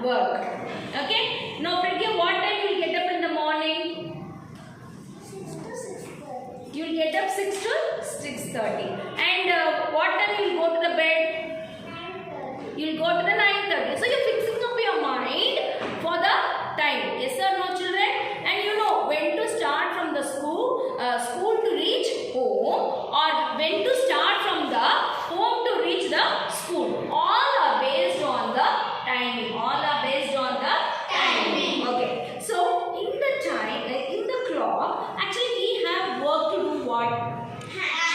work. Okay. Now Pragya, what time you will get up in the morning? 6 to 6:30. You will get up 6 to 6:30. And what time you will go to the bed? 9:30. You will go to the 9:30. So you are fixing up your mind for the time. Yes or no, children? And you know when to start from the school to reach home, or when to start from the home to reach the school. All are based on the timing. All are based on the timing. Okay. So in the time, in the clock, actually we have work to do. What?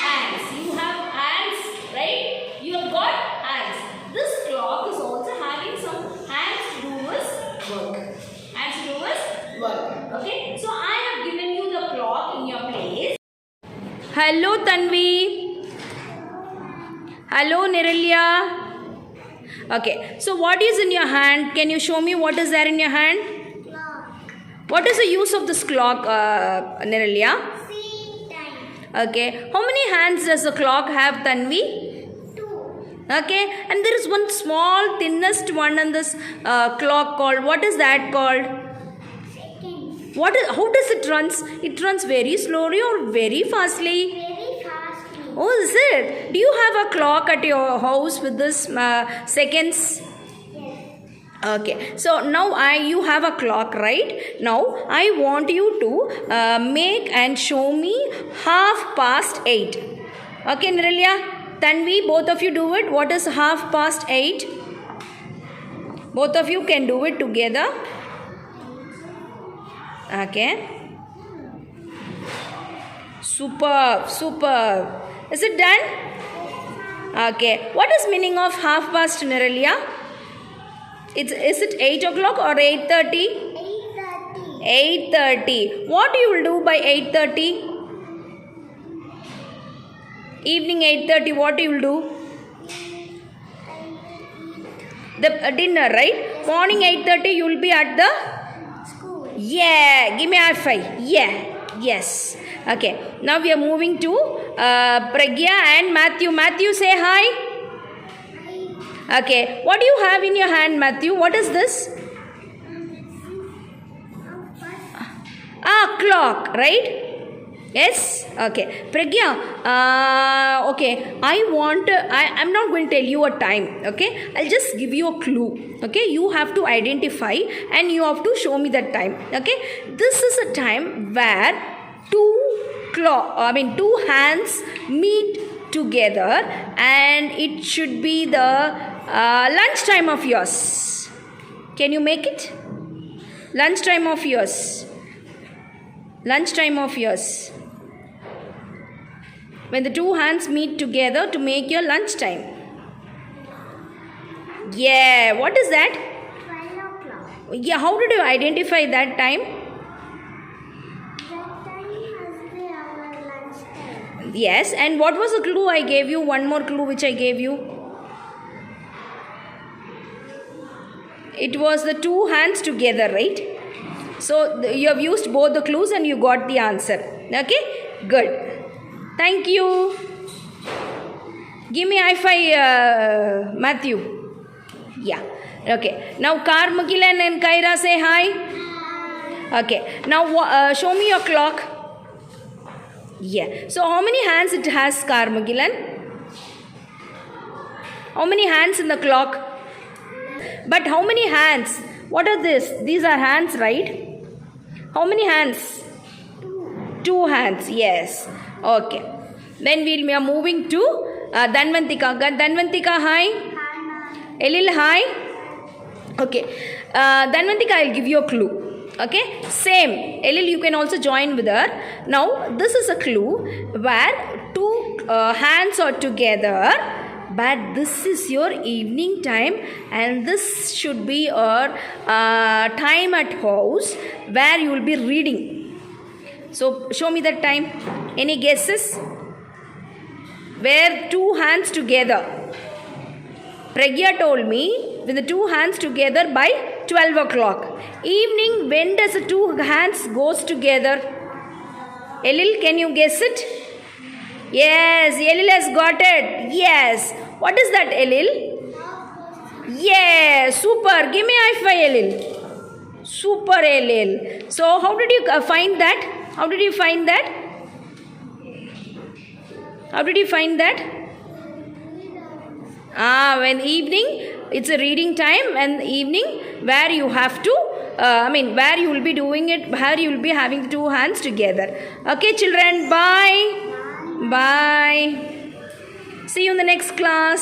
Hands. You have hands, right? You have got hands. This clock is also having some hands to do with work. Hands to do with work. Okay. So I have given you the clock in your place. Hello Tanvi. Hello Niralya. Okay. So what is in your hand? Can you show me what is there in your hand? Clock. What is the use of this clock, Niralya? See time. Okay. How many hands does the clock have, Tanvi? 2. Okay. And there is one small, thinnest one in this clock called, what is that called? Seconds. How does it runs? It runs very slowly or very fastly? Very fastly. Oh, is it? Do you have a clock at your house with this seconds? Yes. Okay, so now you have a clock, right? Now I want you to make and show me 8:30. Okay, Niralya, Tanvi, both of you do it. What is 8:30? Both of you can do it together. Okay. Superb, superb. Is it done? Okay. What is meaning of 8:30, Niralya? Is it 8 o'clock or 8:30? 8:30. 8:30. What you will do by 8:30? Evening 8:30, what you will do? The dinner, right? Morning 8:30, you will be at the... School. Yeah, give me high five. Yeah, yes. Okay, now we are moving to Pragya and Matthew. Matthew, say hi. Okay, what do you have in your hand, Matthew? What is this? Clock, right? Yes? Okay. Pragya, okay, I'm not going to tell you a time, okay? I'll just give you a clue, okay? You have to identify and you have to show me that time, okay? This is a time where two hands meet together, and it should be the lunchtime of yours. Can you make it? Lunchtime of yours. Lunchtime of yours. When the two hands meet together to make your lunchtime. Yeah, what is that? 12 o'clock. Yeah, how did you identify that time? That time has been our lunchtime. Yes, and what was the clue I gave you? One more clue which I gave you. It was the two hands together, right? So you have used both the clues and you got the answer. Okay, good. Thank you. Give me high five, Matthew. Yeah. Okay. Now Karmukilan and Kaira, say hi. Okay. Now show me your clock. Yeah. So how many hands it has, Karmukilan? How many hands in the clock? But how many hands? What are this? These are hands, right? How many hands? 2 hands, yes. Okay. Then we are moving to Dhanvantika. Dhanvantika, hi. Elil, hi. Okay. Dhanvantika, I'll give you a clue. Okay. Same. Elil, you can also join with her. Now, this is a clue where 2 hands are together. But this is your evening time, and this should be your time at house where you will be reading. So show me that time. Any guesses? Where 2 hands together? Pragya told me with the 2 hands together by 12 o'clock. Evening, when does the 2 hands goes together? Elil, can you guess it? Yes, Elil has got it. Yes. What is that, Elil? Yes, super. Give me high five, LL. Super, LL. So, how did you find that? How did you find that? How did you find that? When evening, it's a reading time, and evening where you have to, where you will be doing it, where you will be having the two hands together. Okay, children, bye. Bye. See you in the next class.